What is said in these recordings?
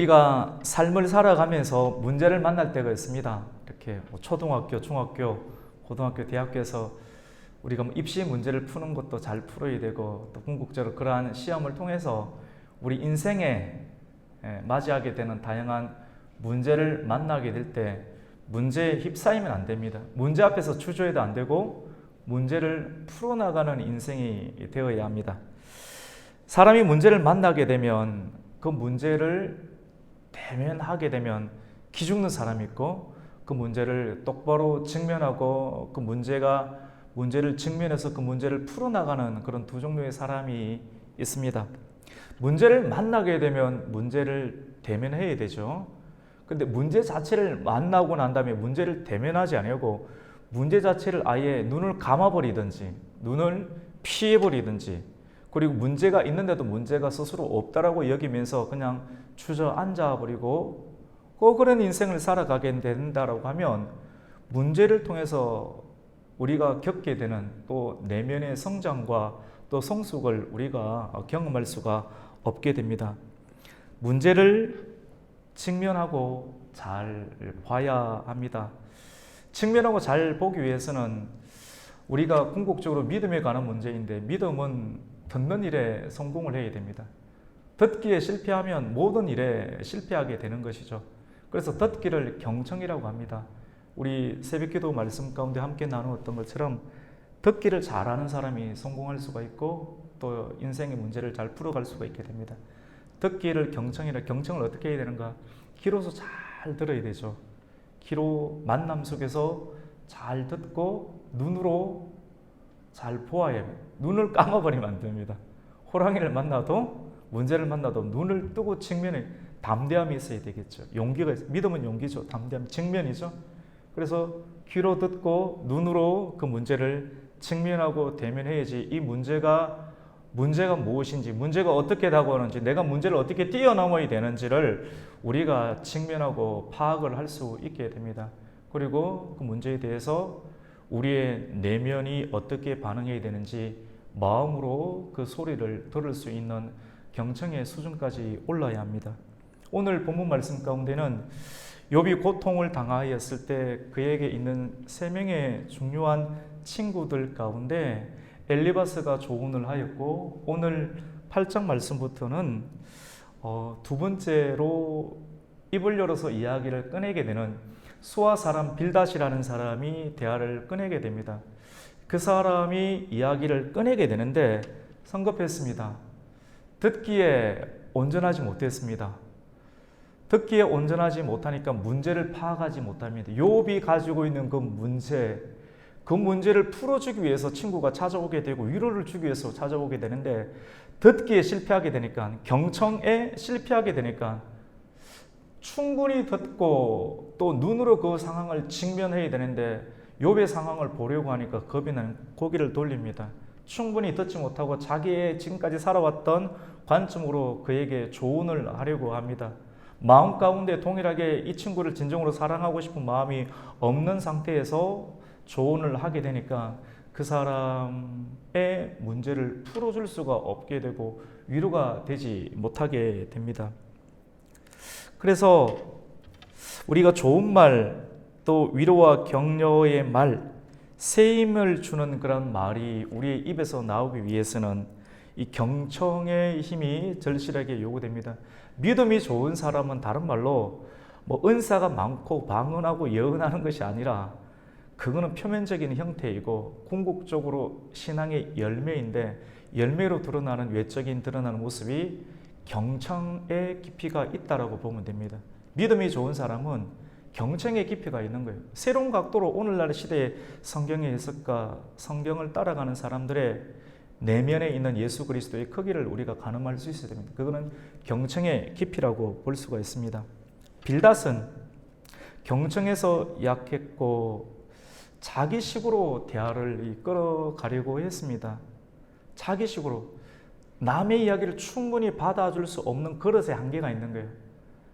우리가 삶을 살아가면서 문제를 만날 때가 있습니다. 이렇게 초등학교, 중학교, 고등학교, 대학교에서 우리가 입시 문제를 푸는 것도 잘 풀어야 되고, 또 궁극적으로 그러한 시험을 통해서 우리 인생에 맞이하게 되는 다양한 문제를 만나게 될 때 문제에 휩싸이면 안 됩니다. 문제 앞에서 주저해도 안 되고 문제를 풀어나가는 인생이 되어야 합니다. 사람이 문제를 만나게 되면 그 문제를 대면하게 되면 기죽는 사람이 있고, 그 문제를 똑바로 직면하고 문제를 직면해서 그 문제를 풀어나가는 그런 두 종류의 사람이 있습니다. 문제를 만나게 되면 문제를 대면해야 되죠. 근데 문제 자체를 만나고 난 다음에 문제를 대면하지 않고 문제 자체를 아예 눈을 감아버리든지 눈을 피해버리든지, 그리고 문제가 있는데도 문제가 스스로 없다라고 여기면서 그냥 주저앉아 버리고 그런 인생을 살아가게 된다라고 하면 문제를 통해서 우리가 겪게 되는 또 내면의 성장과 또 성숙을 우리가 경험할 수가 없게 됩니다. 문제를 직면하고 잘 봐야 합니다. 직면하고 잘 보기 위해서는 우리가 궁극적으로 믿음에 관한 문제인데, 믿음은 듣는 일에 성공을 해야 됩니다. 듣기에 실패하면 모든 일에 실패하게 되는 것이죠. 그래서 듣기를 경청이라고 합니다. 우리 새벽기도 말씀 가운데 함께 나누었던 것처럼 듣기를 잘하는 사람이 성공할 수가 있고 또 인생의 문제를 잘 풀어갈 수가 있게 됩니다. 듣기를 경청이라, 경청을 어떻게 해야 되는가? 귀로서 잘 들어야 되죠. 귀로 만남 속에서 잘 듣고 눈으로 잘 보아야 합니다. 눈을 감아버리면 안 됩니다. 호랑이를 만나도, 문제를 만나도 눈을 뜨고 직면에 담대함이 있어야 되겠죠. 용기가 있어요. 믿음은 용기죠. 담대함, 직면이죠. 그래서 귀로 듣고 눈으로 그 문제를 직면하고 대면해야지, 이 문제가 무엇인지, 문제가 어떻게 다가오는지, 내가 문제를 어떻게 뛰어넘어야 되는지를 우리가 직면하고 파악을 할 수 있게 됩니다. 그리고 그 문제에 대해서 우리의 내면이 어떻게 반응해야 되는지 마음으로 그 소리를 들을 수 있는 경청의 수준까지 올라야 합니다. 오늘 본문 말씀 가운데는 욥이 고통을 당하였을 때 그에게 있는 3명의 중요한 친구들 가운데 엘리바스가 조언을 하였고, 오늘 8장 말씀부터는 두 번째로 입을 열어서 이야기를 꺼내게 되는 수아 사람 빌닷이라는 사람이 대화를 꺼내게 됩니다. 그 사람이 이야기를 꺼내게 되는데 성급했습니다. 듣기에 온전하지 못했습니다. 듣기에 온전하지 못하니까 문제를 파악하지 못합니다. 욥이 가지고 있는 그 문제를 풀어주기 위해서 친구가 찾아오게 되고 위로를 주기 위해서 찾아오게 되는데, 듣기에 실패하게 되니까, 경청에 실패하게 되니까 충분히 듣고 또 눈으로 그 상황을 직면해야 되는데 욥의 상황을 보려고 하니까 겁이 나는 고개를 돌립니다. 충분히 듣지 못하고 자기의 지금까지 살아왔던 관점으로 그에게 조언을 하려고 합니다. 마음 가운데 동일하게 이 친구를 진정으로 사랑하고 싶은 마음이 없는 상태에서 조언을 하게 되니까 그 사람의 문제를 풀어줄 수가 없게 되고 위로가 되지 못하게 됩니다. 그래서 우리가 좋은 말, 또 위로와 격려의 말, 새 힘을 주는 그런 말이 우리의 입에서 나오기 위해서는 이 경청의 힘이 절실하게 요구됩니다. 믿음이 좋은 사람은 다른 말로 은사가 많고 방언하고 예언하는 것이 아니라 그거는 표면적인 형태이고 궁극적으로 신앙의 열매인데, 열매로 드러나는 외적인 드러나는 모습이 경청의 깊이가 있다라고 보면 됩니다. 믿음이 좋은 사람은 경청의 깊이가 있는 거예요. 새로운 각도로 오늘날 시대의 성경의 해석과 성경을 따라가는 사람들의 내면에 있는 예수 그리스도의 크기를 우리가 가늠할 수 있어야 됩니다. 그거는 경청의 깊이라고 볼 수가 있습니다. 빌닷은 경청에서 약했고 자기식으로 대화를 이끌어가려고 했습니다. 자기식으로 남의 이야기를 충분히 받아줄 수 없는 그릇에 한계가 있는 거예요.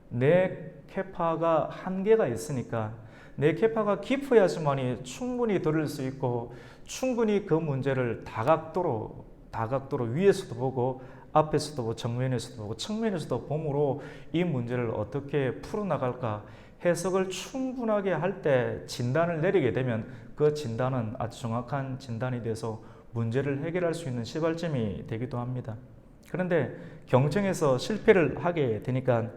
내 캐파가 한계가 있으니까 내 캐파가 깊어야지만이 충분히 들을 수 있고 충분히 그 문제를 다각도로 위에서도 보고 앞에서도 보고 정면에서도 보고 측면에서도 봄으로 이 문제를 어떻게 풀어나갈까 해석을 충분하게 할 때 진단을 내리게 되면 그 진단은 아주 정확한 진단이 돼서 문제를 해결할 수 있는 시발점이 되기도 합니다. 그런데 경쟁에서 실패를 하게 되니까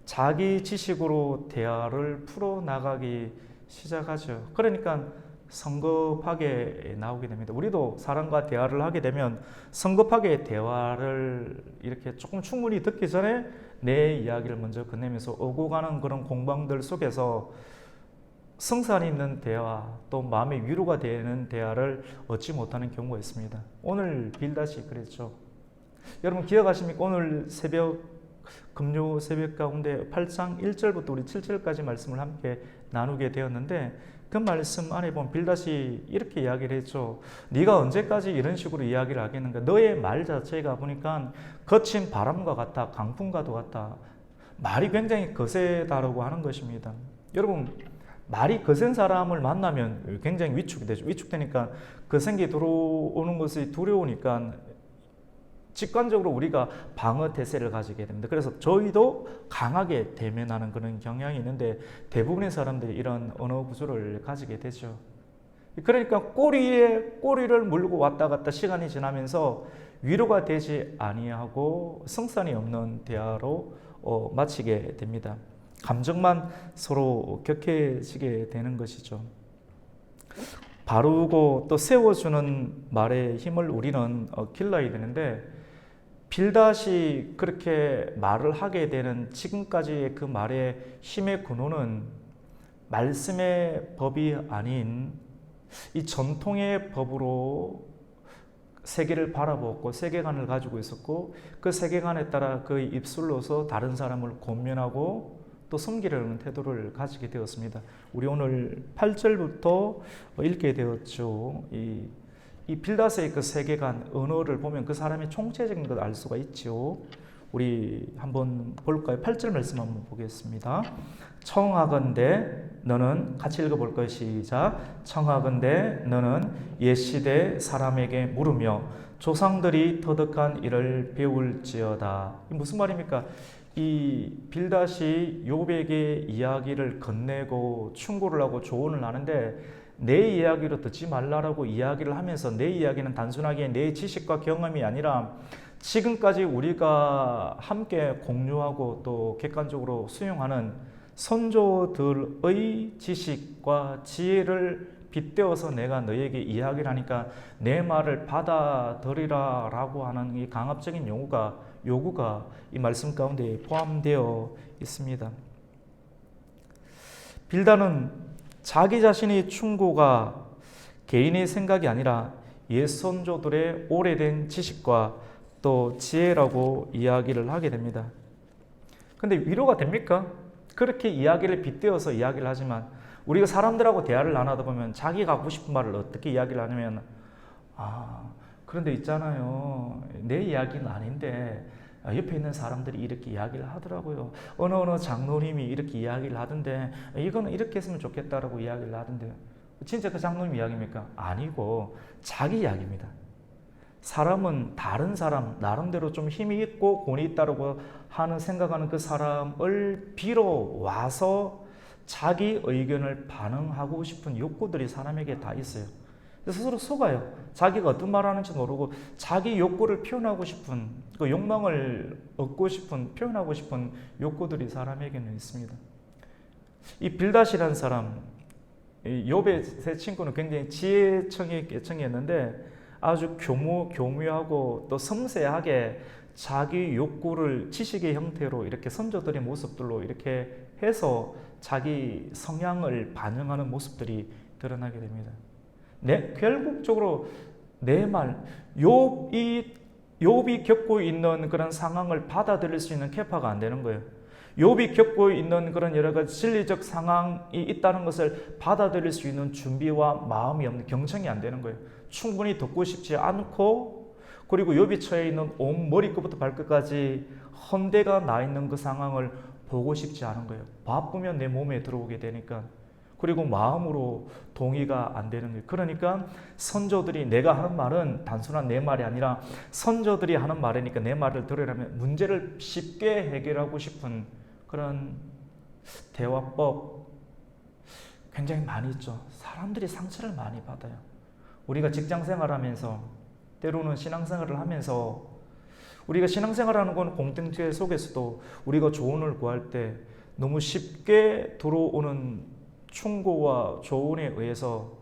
자기 지식으로 대화를 풀어나가기 시작하죠. 그러니까 성급하게 나오게 됩니다. 우리도 사람과 대화를 하게 되면 성급하게 대화를 이렇게 조금 충분히 듣기 전에 내 이야기를 먼저 건네면서 오고 가는 그런 공방들 속에서 성산 있는 대화, 또 마음의 위로가 되는 대화를 얻지 못하는 경우가 있습니다. 오늘 빌닷이 그랬죠. 여러분 기억하십니까? 오늘 금요 새벽 가운데 8장 1절부터 우리 7절까지 말씀을 함께 나누게 되었는데 그 말씀 안에 보면 빌닷이 이렇게 이야기를 했죠. 네가 언제까지 이런 식으로 이야기를 하겠는가? 너의 말 자체가 보니까 거친 바람과 같다, 강풍과도 같다. 말이 굉장히 거세다라고 하는 것입니다. 여러분 말이 거센 사람을 만나면 굉장히 위축이 되죠. 위축되니까 거센 게 들어오는 것이 두려우니까 직관적으로 우리가 방어 태세를 가지게 됩니다. 그래서 저희도 강하게 대면하는 그런 경향이 있는데 대부분의 사람들이 이런 언어 구조를 가지게 되죠. 그러니까 꼬리에 꼬리를 물고 왔다 갔다 시간이 지나면서 위로가 되지 아니하고 성산이 없는 대화로 마치게 됩니다. 감정만 서로 격해지게 되는 것이죠. 바르고 또 세워주는 말의 힘을 우리는 길러야 되는데 빌닷이 그렇게 말을 하게 되는 지금까지의 그 말의 힘의 근원은 말씀의 법이 아닌 이 전통의 법으로 세계를 바라보고 세계관을 가지고 있었고 그 세계관에 따라 그의 입술로서 다른 사람을 권면하고 또 섬기려는 태도를 가지게 되었습니다. 우리 오늘 8절부터 읽게 되었죠. 이 빌닷의 그 세계관, 언어를 보면 그 사람의 총체적인 걸 알 수가 있죠. 우리 한번 볼까요? 8절 말씀 한번 보겠습니다. 청하건대 너는 같이 읽어볼까요? 시작. 청하건대 너는 옛시대 사람에게 물으며 조상들이 터득한 일을 배울지어다. 이 무슨 말입니까? 이 빌닷이 욥에게 이야기를 건네고 충고를 하고 조언을 하는데 내 이야기로 듣지 말라라고 이야기를 하면서 내 이야기는 단순하게 내 지식과 경험이 아니라 지금까지 우리가 함께 공유하고 또 객관적으로 수용하는 선조들의 지식과 지혜를 빗대어서 내가 너에게 이야기를 하니까 내 말을 받아들이라 라고 하는 이 강압적인 요구가 이 말씀 가운데 포함되어 있습니다. 빌닷은 자기 자신의 충고가 개인의 생각이 아니라 옛 선조들의 오래된 지식과 또 지혜라고 이야기를 하게 됩니다. 근데 위로가 됩니까? 그렇게 이야기를 빗대어서 이야기를 하지만 우리가 사람들하고 대화를 나누다 보면 자기가 하고 싶은 말을 어떻게 이야기를 하냐면 그런데 있잖아요. 내 이야기는 아닌데 옆에 있는 사람들이 이렇게 이야기를 하더라고요. 어느 장로님이 이렇게 이야기를 하던데 이거는 이렇게 했으면 좋겠다라고 이야기를 하던데 진짜 그 장로님 이야기입니까? 아니고 자기 이야기입니다. 사람은 다른 사람 나름대로 좀 힘이 있고 권위 있다고 하는 생각하는 그 사람을 빌어 와서 자기 의견을 반영하고 싶은 욕구들이 사람에게 다 있어요. 스스로 속아요. 자기가 어떤 말을 하는지 모르고 자기 욕구를 표현하고 싶은 그 욕망을 얻고 싶은 표현하고 싶은 욕구들이 사람에게는 있습니다. 이 빌닷이라는 사람, 욥의 세 친구는 굉장히 지혜청의 계층이었는데 아주 교묘하고 또 섬세하게 자기 욕구를 지식의 형태로 이렇게 선조들의 모습들로 이렇게 해서 자기 성향을 반영하는 모습들이 드러나게 됩니다. 결국적으로 내 말, 욥이 겪고 있는 그런 상황을 받아들일 수 있는 캐파가 안 되는 거예요. 욥이 겪고 있는 그런 여러 가지 진리적 상황이 있다는 것을 받아들일 수 있는 준비와 마음이 없는 경청이 안 되는 거예요. 충분히 듣고 싶지 않고 그리고 욥이 처해 있는 온 머리끝부터 발끝까지 헌대가 나 있는 그 상황을 보고 싶지 않은 거예요. 바쁘면 내 몸에 들어오게 되니까 그리고 마음으로 동의가 안 되는 거예요. 그러니까 선조들이 내가 하는 말은 단순한 내 말이 아니라 선조들이 하는 말이니까 내 말을 들으려면 문제를 쉽게 해결하고 싶은 그런 대화법 굉장히 많이 있죠. 사람들이 상처를 많이 받아요. 우리가 직장 생활하면서 때로는 신앙생활을 하면서 우리가 신앙생활하는 건 공동체 속에서도 우리가 조언을 구할 때 너무 쉽게 들어오는 충고와 조언에 의해서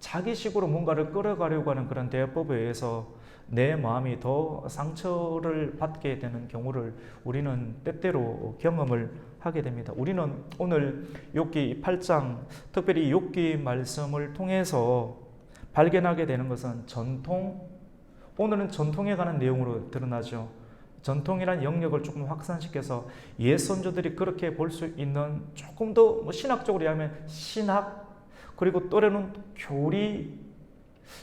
자기식으로 뭔가를 끌어가려고 하는 그런 대화법에 의해서 내 마음이 더 상처를 받게 되는 경우를 우리는 때때로 경험을 하게 됩니다. 우리는 오늘 욥기 8장, 특별히 욥기 말씀을 통해서 발견하게 되는 것은 전통, 오늘은 전통에 관한 내용으로 드러나죠. 전통이란 영역을 조금 확산시켜서 옛 선조들이 그렇게 볼 수 있는 조금 더 신학적으로 하면 신학, 그리고 또래는 교리,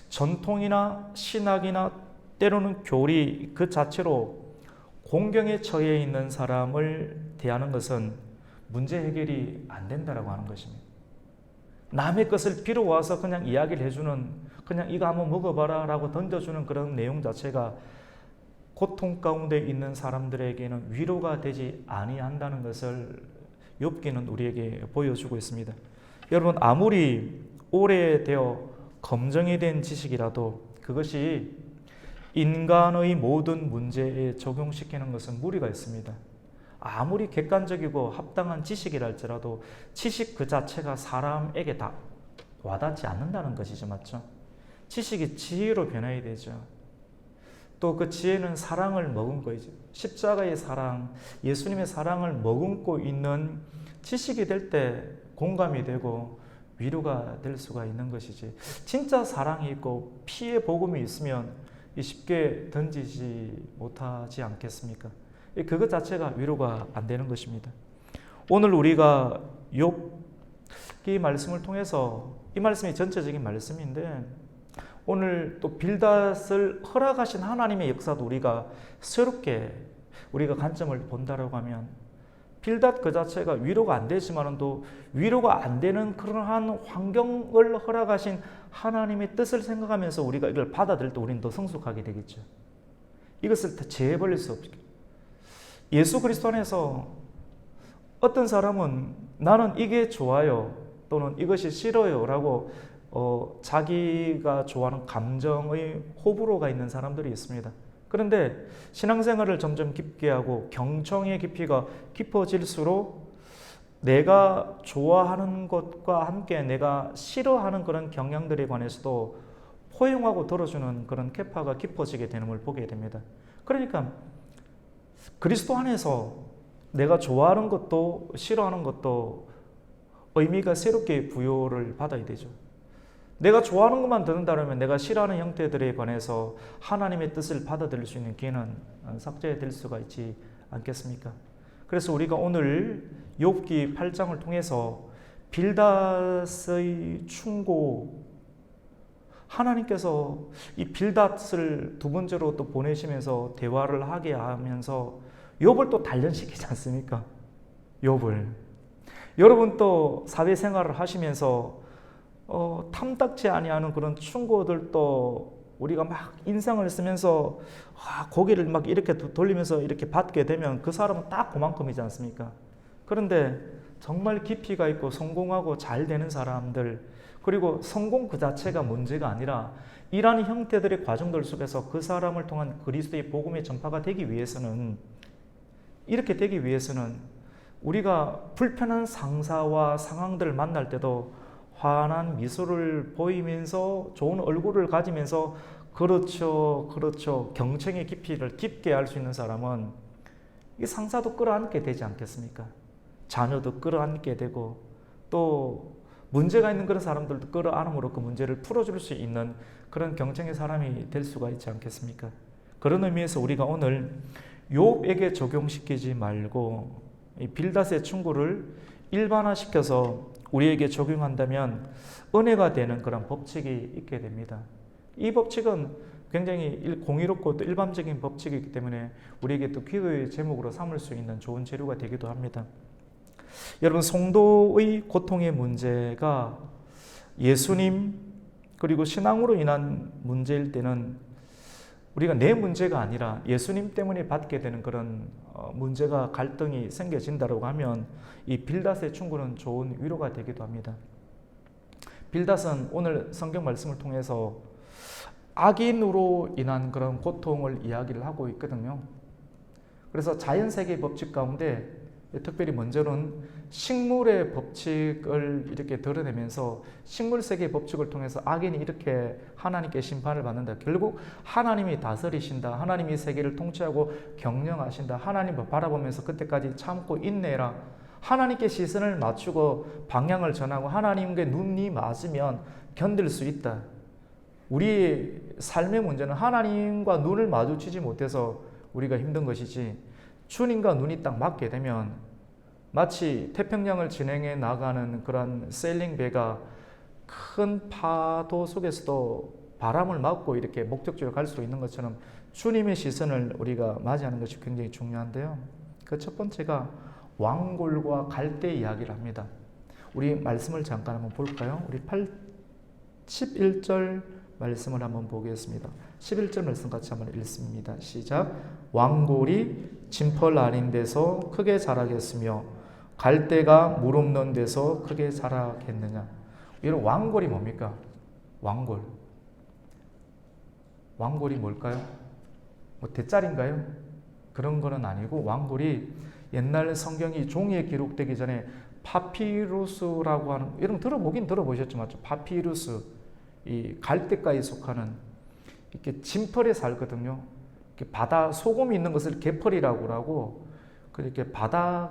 전통이나 신학이나 때로는 교리 그 자체로 공경에 처해 있는 사람을 대하는 것은 문제 해결이 안 된다라고 하는 것입니다. 남의 것을 빌어와서 그냥 이야기를 해주는, 그냥 이거 한번 먹어봐라 라고 던져주는 그런 내용 자체가 고통 가운데 있는 사람들에게는 위로가 되지 아니한다는 것을 욥기는 우리에게 보여주고 있습니다. 여러분, 아무리 오래되어 검증이 된 지식이라도 그것이 인간의 모든 문제에 적용시키는 것은 무리가 있습니다. 아무리 객관적이고 합당한 지식이라 할지라도 지식 그 자체가 사람에게 다 와닿지 않는다는 것이죠. 맞죠? 지식이 지혜로 변해야 되죠. 또 그 지혜는 사랑을 머금고 있죠. 십자가의 사랑, 예수님의 사랑을 머금고 있는 지식이 될 때 공감이 되고 위로가 될 수가 있는 것이지, 진짜 사랑이 있고 피의 복음이 있으면 쉽게 던지지 못하지 않겠습니까? 그것 자체가 위로가 안 되는 것입니다. 오늘 우리가 욥기 말씀을 통해서, 이 말씀이 전체적인 말씀인데 오늘 또 빌닷을 허락하신 하나님의 역사도 우리가 새롭게 우리가 관점을 본다라고 하면, 빌닷 그 자체가 위로가 안 되지만은 또 위로가 안 되는 그러한 환경을 허락하신 하나님의 뜻을 생각하면서 우리가 이걸 받아들일 때 우리는 더 성숙하게 되겠죠. 이것을 다 제해버릴 수 없죠. 예수 그리스도 안에서 어떤 사람은 나는 이게 좋아요 또는 이것이 싫어요 라고 자기가 좋아하는 감정의 호불호가 있는 사람들이 있습니다. 그런데 신앙생활을 점점 깊게 하고 경청의 깊이가 깊어질수록 내가 좋아하는 것과 함께 내가 싫어하는 그런 경향들에 관해서도 포용하고 들어주는 그런 캐파가 깊어지게 되는 걸 보게 됩니다. 그러니까 그리스도 안에서 내가 좋아하는 것도 싫어하는 것도 의미가 새롭게 부여를 받아야 되죠. 내가 좋아하는 것만 듣는다면 내가 싫어하는 형태들에 관해서 하나님의 뜻을 받아들일 수 있는 기회는 삭제될 수가 있지 않겠습니까? 그래서 우리가 오늘 욥기 8장을 통해서 빌닷의 충고, 하나님께서 이 빌닷을 두 번째로 또 보내시면서 대화를 하게 하면서 욥을 또 단련시키지 않습니까? 욥을. 여러분 또 사회생활을 하시면서 탐탁지 아니하는 그런 충고들도 우리가 막 인상을 쓰면서 고개를 막 이렇게 돌리면서 이렇게 받게 되면 그 사람은 딱 그만큼이지 않습니까? 그런데 정말 깊이가 있고 성공하고 잘 되는 사람들, 그리고 성공 그 자체가 문제가 아니라 이러한 형태들의 과정들 속에서 그 사람을 통한 그리스도의 복음의 전파가 되기 위해서는, 이렇게 되기 위해서는 우리가 불편한 상사와 상황들을 만날 때도 환한 미소를 보이면서 좋은 얼굴을 가지면서 그렇죠, 그렇죠, 경청의 깊이를 깊게 알 수 있는 사람은 이 상사도 끌어안게 되지 않겠습니까? 자녀도 끌어안게 되고 또 문제가 있는 그런 사람들도 끌어안음으로 그 문제를 풀어줄 수 있는 그런 경청의 사람이 될 수가 있지 않겠습니까? 그런 의미에서 우리가 오늘 욥에게 적용시키지 말고 이 빌닷의 충고를 일반화시켜서 우리에게 적용한다면 은혜가 되는 그런 법칙이 있게 됩니다. 이 법칙은 굉장히 공의롭고 또 일반적인 법칙이기 때문에 우리에게 또 기도의 제목으로 삼을 수 있는 좋은 재료가 되기도 합니다. 여러분, 성도의 고통의 문제가 예수님 그리고 신앙으로 인한 문제일 때는 우리가 내 문제가 아니라 예수님 때문에 받게 되는 그런 문제가 갈등이 생겨진다고 하면 이 빌닷의 충고는 좋은 위로가 되기도 합니다. 빌닷은 오늘 성경 말씀을 통해서 악인으로 인한 그런 고통을 이야기를 하고 있거든요. 그래서 자연세계의 법칙 가운데 특별히 먼저는 식물의 법칙을 이렇게 드러내면서 식물세계의 법칙을 통해서 악인이 이렇게 하나님께 심판을 받는다. 결국 하나님이 다스리신다. 하나님이 세계를 통치하고 경영하신다. 하나님을 바라보면서 그때까지 참고 인내해라. 하나님께 시선을 맞추고 방향을 전하고 하나님께 눈이 맞으면 견딜 수 있다. 우리의 삶의 문제는 하나님과 눈을 마주치지 못해서 우리가 힘든 것이지, 주님과 눈이 딱 맞게 되면 마치 태평양을 진행해 나가는 그런 세일링 배가 큰 파도 속에서도 바람을 맞고 이렇게 목적지로 갈 수 있는 것처럼 주님의 시선을 우리가 맞이하는 것이 굉장히 중요한데요. 그 첫 번째가 왕골과 갈대 이야기를 합니다. 우리 말씀을 잠깐 한번 볼까요? 우리 11절 말씀을 한번 보겠습니다. 11절 말씀 같이 한번 읽습니다. 시작. 왕골이 진펄 아닌 데서 크게 자라겠으며 갈대가 물 없는 데서 크게 자라겠느냐. 이런 왕골이 뭡니까? 왕골이 뭘까요? 뭐 대짜리인가요? 그런 거는 아니고, 왕골이 옛날 성경이 종이에 기록되기 전에 파피루스라고 하는, 여러분 들어보긴 들어보셨죠? 맞죠? 파피루스, 이 갈대가에 속하는 이렇게 진펄에 살거든요. 이렇게 바다 소금이 있는 것을 개펄이라고 하고, 그렇게 바다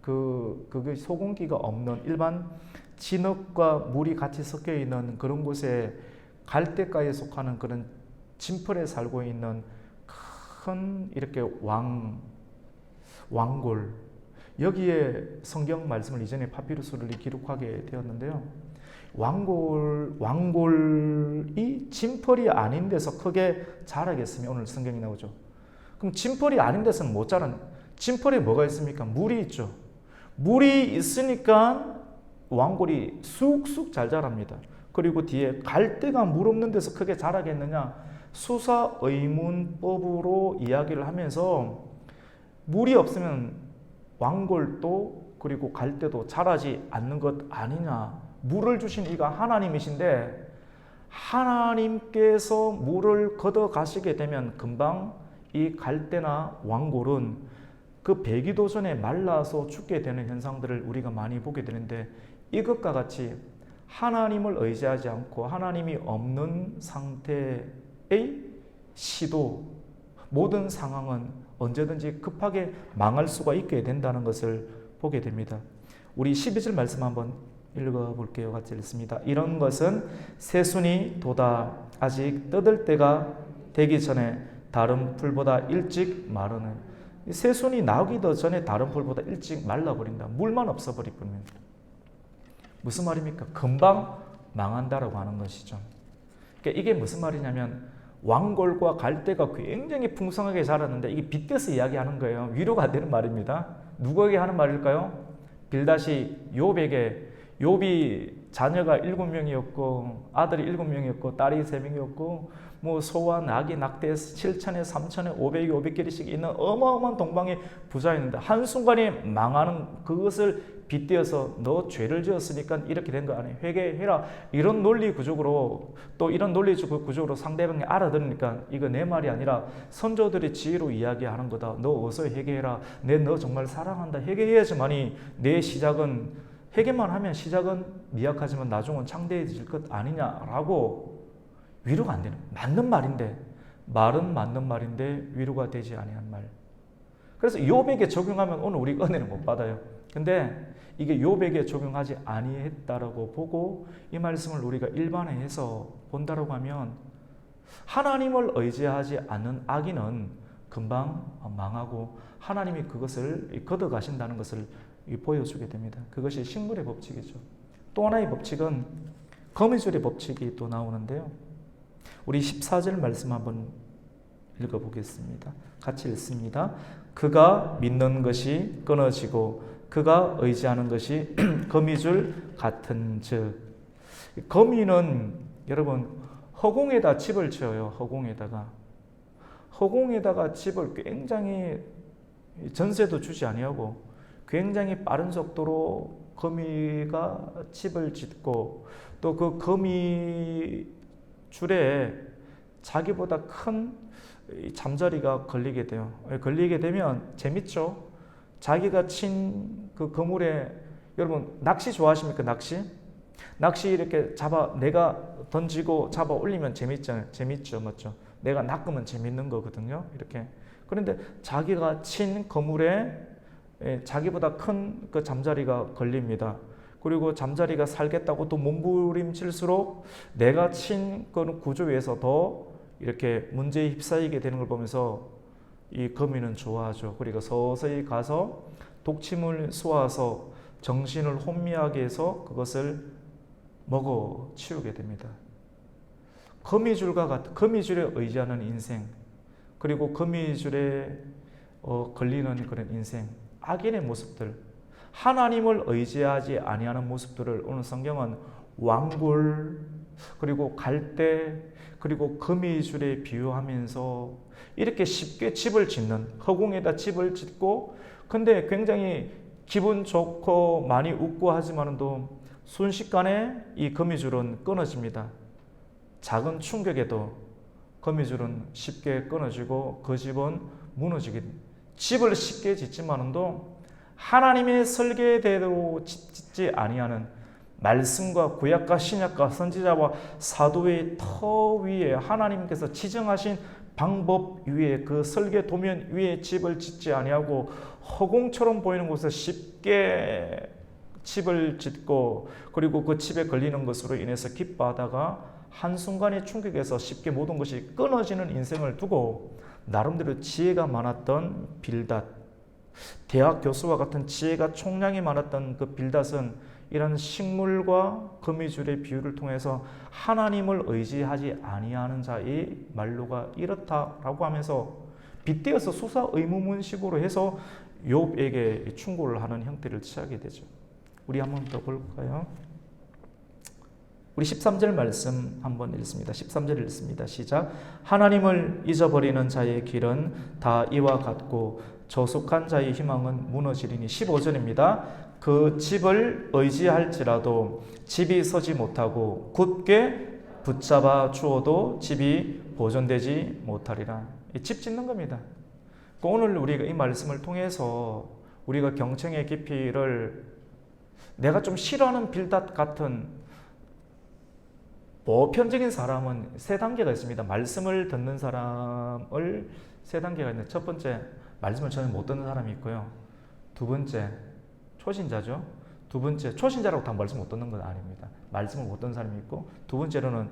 그게 소금기가 없는 일반 진흙과 물이 같이 섞여 있는 그런 곳에 갈대가에 속하는 그런 진펄에 살고 있는 큰 이렇게 왕골, 여기에 성경 말씀을 이전에 파피루스를 기록하게 되었는데요. 왕골이 진펄이 아닌 데서 크게 자라겠으며, 오늘 성경이 나오죠. 그럼 진펄이 아닌 데서는 못 자란, 진펄에 뭐가 있습니까? 물이 있죠. 물이 있으니까 왕골이 쑥쑥 잘 자랍니다. 그리고 뒤에 갈대가 물 없는 데서 크게 자라겠느냐, 수사 의문법으로 이야기를 하면서 물이 없으면 왕골도 그리고 갈대도 자라지 않는 것 아니냐. 물을 주신 이가 하나님이신데 하나님께서 물을 걷어 가시게 되면 금방 이 갈대나 왕골은 그 배기도전에 말라서 죽게 되는 현상들을 우리가 많이 보게 되는데, 이것과 같이 하나님을 의지하지 않고 하나님이 없는 상태의 시도, 모든 상황은 언제든지 급하게 망할 수가 있게 된다는 것을 보게 됩니다. 우리 12절 말씀 한번 읽어볼게요. 같이 읽습니다. 이런 것은 새순이 돋아 아직 뜯을 때가 되기 전에 다른 풀보다 일찍 마르는, 새순이 나오기도 전에 다른 풀보다 일찍 말라버린다. 물만 없어버리면. 무슨 말입니까? 금방 망한다라고 하는 것이죠. 그러니까 이게 무슨 말이냐면, 왕골과 갈대가 굉장히 풍성하게 자랐는데 이게 빗대서 이야기하는 거예요. 위로가 되는 말입니다. 누구에게 하는 말일까요? 빌닷이 욥에게, 욥이 자녀가 7명이었고 아들이 7명이었고 딸이 3명이었고 뭐 소와 낙이 낙대 7천에 3천에 500이 500개씩 있는 어마어마한 동방의 부자였는데 한순간에 망하는 그것을 빗대어서 너 죄를 지었으니까 이렇게 된 거 아니에요. 회개해라. 이런 논리 구조로, 또 이런 논리 구조로 상대방이 알아들으니까 이거 내 말이 아니라 선조들의 지혜로 이야기하는 거다. 너 어서 회개해라. 너 정말 사랑한다. 회개해야지만이 내 시작은, 회개만 하면 시작은 미약하지만 나중은 창대해질 것 아니냐라고. 위로가 안 되는, 맞는 말인데, 말은 맞는 말인데 위로가 되지 아니한 말. 그래서 욥에게 적용하면 오늘 우리가 은혜는 못 받아요. 근데 이게 욥에게 적용하지 아니했다라고 보고 이 말씀을 우리가 일반화해서 본다라고 하면, 하나님을 의지하지 않는 악인은 금방 망하고 하나님이 그것을 걷어가신다는 것을 보여주게 됩니다. 그것이 식물의 법칙이죠. 또 하나의 법칙은 거미줄의 법칙이 또 나오는데요. 우리 14절 말씀 한번 읽어보겠습니다. 같이 읽습니다. 그가 믿는 것이 끊어지고 그가 의지하는 것이 거미줄 같은 즉. 거미는 여러분 허공에다 집을 지어요. 허공에다가 집을 굉장히 전세도 주지 아니하고 굉장히 빠른 속도로 거미가 집을 짓고 또 그 거미 줄에 자기보다 큰 잠자리가 걸리게 돼요. 걸리게 되면 재밌죠. 자기가 친 그 그물에, 여러분 낚시 좋아하십니까? 낚시 이렇게 내가 던지고 잡아 올리면 재밌죠, 맞죠? 내가 낚으면 재밌는 거거든요. 이렇게. 그런데 자기가 친 그물에 자기보다 큰 그 잠자리가 걸립니다. 그리고 잠자리가 살겠다고 또 몸부림칠수록 내가 친 그 구조 위에서 더 이렇게 문제에 휩싸이게 되는 걸 보면서 이 거미는 좋아하죠. 그리고 서서히 가서 독침을 쏘아서 정신을 혼미하게 해서 그것을 먹어 치우게 됩니다. 거미줄에 의지하는 인생, 그리고 거미줄에 걸리는 그런 인생, 악인의 모습들, 하나님을 의지하지 아니하는 모습들을 오늘 성경은 왕굴, 그리고 갈대, 그리고 거미줄에 비유하면서 이렇게 쉽게 집을 짓는, 허공에다 집을 짓고, 근데 굉장히 기분 좋고 많이 웃고 하지만도 순식간에 이 거미줄은 끊어집니다. 작은 충격에도 거미줄은 쉽게 끊어지고 그 집은 무너지게 됩니다. 집을 쉽게 짓지만도 하나님의 설계대로 짓지 아니하는 말씀과 구약과 신약과 선지자와 사도의 터 위에 하나님께서 지정하신 방법 위에 그 설계 도면 위에 집을 짓지 아니하고 허공처럼 보이는 곳에 쉽게 집을 짓고 그리고 그 집에 걸리는 것으로 인해서 기뻐하다가 한순간의 충격에서 쉽게 모든 것이 끊어지는 인생을 두고 나름대로 지혜가 많았던 빌닷, 대학 교수와 같은 지혜가 총량이 많았던 그 빌닷은 이런 식물과 거미줄의 비유를 통해서 하나님을 의지하지 아니하는 자의 말로가 이렇다라고 하면서 빗대어서 수사 의문문식으로 해서 욥에게 충고를 하는 형태를 취하게 되죠. 우리 한번 더 볼까요? 우리 13절 말씀 한번 읽습니다. 13절 읽습니다. 시작. 하나님을 잊어버리는 자의 길은 다 이와 같고 저속한 자의 희망은 무너지리니. 15절입니다. 그 집을 의지할지라도 집이 서지 못하고 굳게 붙잡아 주어도 집이 보존되지 못하리라. 집 짓는 겁니다. 오늘 우리가 이 말씀을 통해서 우리가 경청의 깊이를, 내가 좀 싫어하는 빌닷 같은 보편적인 사람은 세 단계가 있습니다. 말씀을 듣는 사람을 세 단계가 있는데, 첫 번째, 말씀을 전혀 못 듣는 사람이 있고요. 두 번째, 초신자죠. 두 번째, 초신자라고 다 말씀 못 듣는 건 아닙니다. 말씀을 못 듣는 사람이 있고, 두 번째로는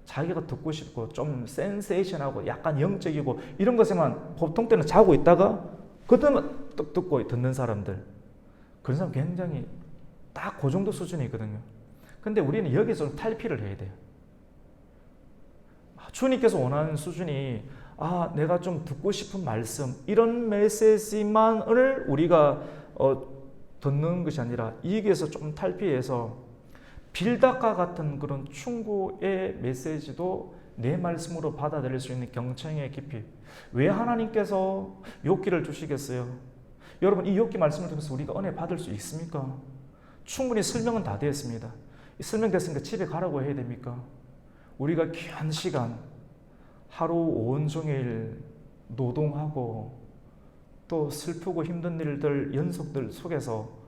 자기가 듣고 싶고 좀 센세이션하고 약간 영적이고 이런 것에만 보통 때는 자고 있다가 그때만 뚝 듣고 듣는 사람들, 그런 사람 굉장히 딱 그 정도 수준이거든요. 근데 우리는 여기서 좀 탈피를 해야 돼요. 주님께서 원하는 수준이 내가 좀 듣고 싶은 말씀, 이런 메시지만을 우리가 듣는 것이 아니라 여기에서 좀 탈피해서 빌닷과 같은 그런 충고의 메시지도 내 말씀으로 받아들일 수 있는 경청의 깊이. 왜 하나님께서 욥기를 주시겠어요? 여러분, 이 욥기 말씀을 통해서 우리가 은혜 받을 수 있습니까? 충분히 설명은 다 되었습니다. 설명됐으니까 집에 가라고 해야 됩니까? 우리가 귀한 시간, 하루 온종일 노동하고 또 슬프고 힘든 일들, 연속들 속에서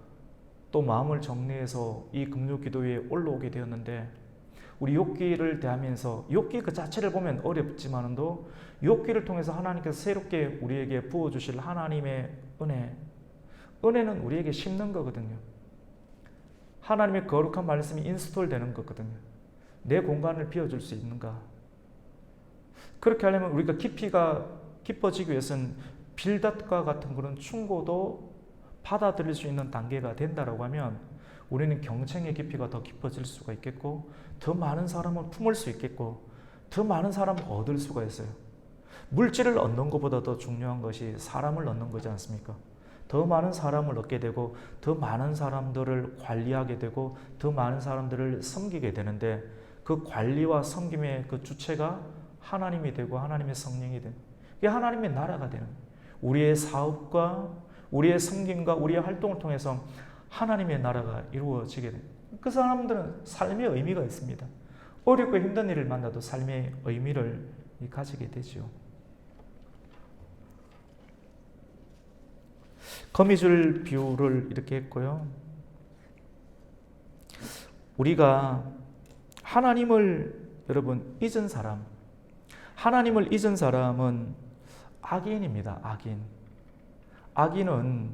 또 마음을 정리해서 이 금요 기도에 올라오게 되었는데, 우리 욥기를 대하면서 욥기 그 자체를 보면 어렵지만도 욥기를 통해서 하나님께서 새롭게 우리에게 부어주실 하나님의 은혜는 우리에게 심는 거거든요. 하나님의 거룩한 말씀이 인스톨 되는 거거든요. 내 공간을 비워줄 수 있는가? 그렇게 하려면 우리가 깊이가 깊어지기 위해서는 빌닷과 같은 그런 충고도 받아들일 수 있는 단계가 된다라고 하면 우리는 경청의 깊이가 더 깊어질 수가 있겠고, 더 많은 사람을 품을 수 있겠고, 더 많은 사람을 얻을 수가 있어요. 물질을 얻는 것보다 더 중요한 것이 사람을 얻는 거지 않습니까? 더 많은 사람을 얻게 되고 더 많은 사람들을 관리하게 되고 더 많은 사람들을 섬기게 되는데 그 관리와 섬김의 그 주체가 하나님이 되고 하나님의 성령이 되는, 이게 하나님의 나라가 되는, 우리의 사업과 우리의 섬김과 우리의 활동을 통해서 하나님의 나라가 이루어지게 됩니다. 그 사람들은 삶의 의미가 있습니다. 어렵고 힘든 일을 만나도 삶의 의미를 가지게 되죠. 거미줄 비유를 이렇게 했고요. 우리가 하나님을 여러분 잊은 사람, 하나님을 잊은 사람은 악인입니다. 악인은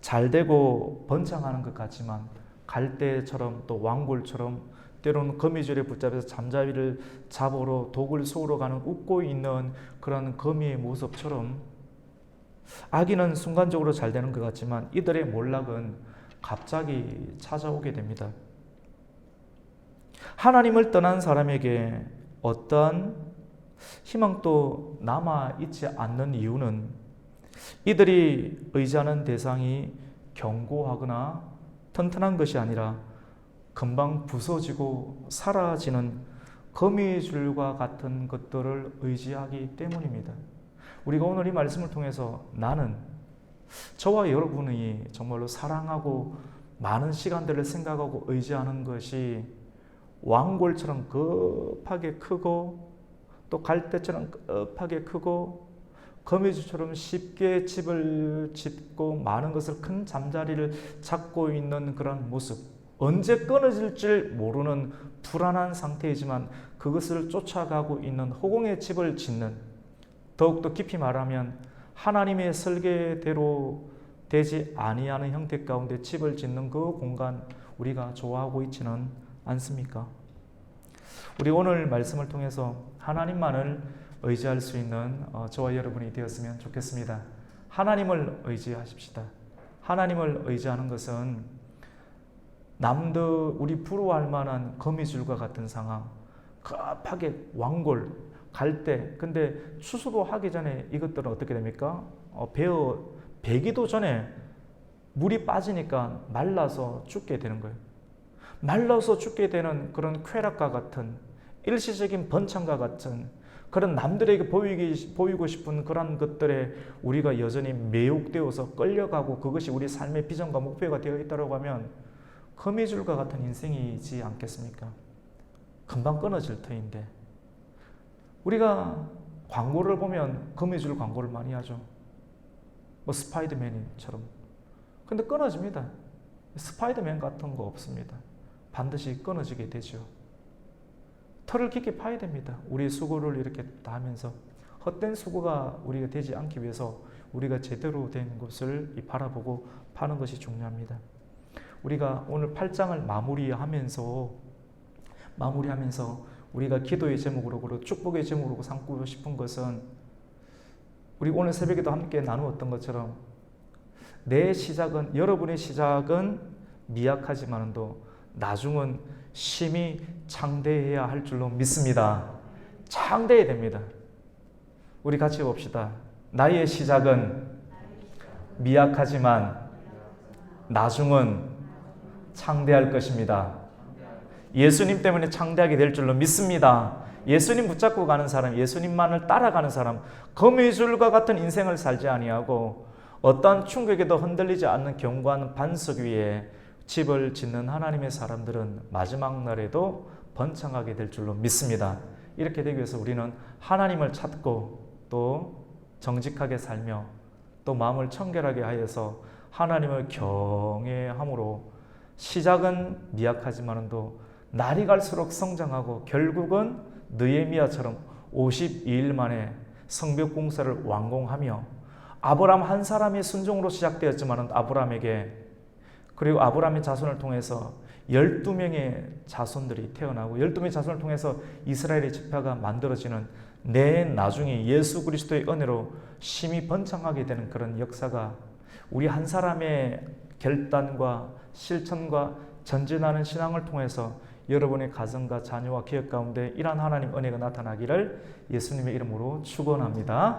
잘되고 번창하는 것 같지만 갈대처럼 또 왕골처럼 때로는 거미줄에 붙잡혀서 잠자리를 잡으러 독을 쏘러 가는 웃고 있는 그런 거미의 모습처럼 악인은 순간적으로 잘 되는 것 같지만 이들의 몰락은 갑자기 찾아오게 됩니다. 하나님을 떠난 사람에게 어떠한 희망도 남아있지 않는 이유는 이들이 의지하는 대상이 견고하거나 튼튼한 것이 아니라 금방 부서지고 사라지는 거미줄과 같은 것들을 의지하기 때문입니다. 우리가 오늘 이 말씀을 통해서 나는 저와 여러분이 정말로 사랑하고 많은 시간들을 생각하고 의지하는 것이 왕골처럼 급하게 크고 또 갈대처럼 급하게 크고 거미줄처럼 쉽게 집을 짓고 많은 것을 큰 잠자리를 잡고 있는 그런 모습, 언제 끊어질지 모르는 불안한 상태이지만 그것을 쫓아가고 있는 허공의 집을 짓는, 더욱더 깊이 말하면 하나님의 설계대로 되지 아니하는 형태 가운데 집을 짓는 그 공간, 우리가 좋아하고 있지는 않습니까? 우리 오늘 말씀을 통해서 하나님만을 의지할 수 있는 저와 여러분이 되었으면 좋겠습니다. 하나님을 의지하십시다. 하나님을 의지하는 것은 남들 우리 부러워할 만한 거미줄과 같은 상황, 급하게 왕골, 갈대, 근데 추수도 하기 전에 이것들은 어떻게 됩니까? 배기도 전에 물이 빠지니까 말라서 죽게 되는 거예요. 말라서 죽게 되는 그런 쾌락과 같은 일시적인 번창과 같은 그런 남들에게 보이고 싶은 그런 것들에 우리가 여전히 매혹되어서 끌려가고 그것이 우리 삶의 비전과 목표가 되어 있다고 하면 거미줄과 같은 인생이지 않겠습니까? 금방 끊어질 터인데 우리가 광고를 보면 거미줄 광고를 많이 하죠. 뭐 스파이더맨처럼. 근데 끊어집니다. 스파이더맨 같은 거 없습니다. 반드시 끊어지게 되죠. 털을 깊게 파야 됩니다. 우리의 수고를 이렇게 다 하면서 헛된 수고가 우리가 되지 않기 위해서 우리가 제대로 된 것을 바라보고 파는 것이 중요합니다. 우리가 오늘 8장을 마무리하면서 우리가 기도의 제목으로 그리고 축복의 제목으로 삼고 싶은 것은 우리 오늘 새벽에도 함께 나누었던 것처럼 내 시작은, 여러분의 시작은 미약하지만도 나중은 심히 창대해야 할 줄로 믿습니다. 창대해야 됩니다. 우리 같이 봅시다. 나의 시작은 미약하지만 나중은 창대할 것입니다. 예수님 때문에 창대하게 될 줄로 믿습니다. 예수님 붙잡고 가는 사람, 예수님만을 따라가는 사람, 거미줄과 같은 인생을 살지 아니하고 어떠한 충격에도 흔들리지 않는 견고한 반석 위에 집을 짓는 하나님의 사람들은 마지막 날에도 번창하게 될 줄로 믿습니다. 이렇게 되기 위해서 우리는 하나님을 찾고 또 정직하게 살며 또 마음을 청결하게 하여서 하나님을 경외함으로 시작은 미약하지만도 날이 갈수록 성장하고 결국은 느헤미야처럼 52일 만에 성벽 공사를 완공하며 아브라함 한 사람의 순종으로 시작되었지만 아브라함에게 그리고 아브라함의 자손을 통해서 12명의 자손들이 태어나고 12명의 자손을 통해서 이스라엘의 지파가 만들어지는 내 나중에 예수 그리스도의 은혜로 심히 번창하게 되는 그런 역사가 우리 한 사람의 결단과 실천과 전진하는 신앙을 통해서 여러분의 가정과 자녀와 기업 가운데 이러한 하나님 은혜가 나타나기를 예수님의 이름으로 축원합니다.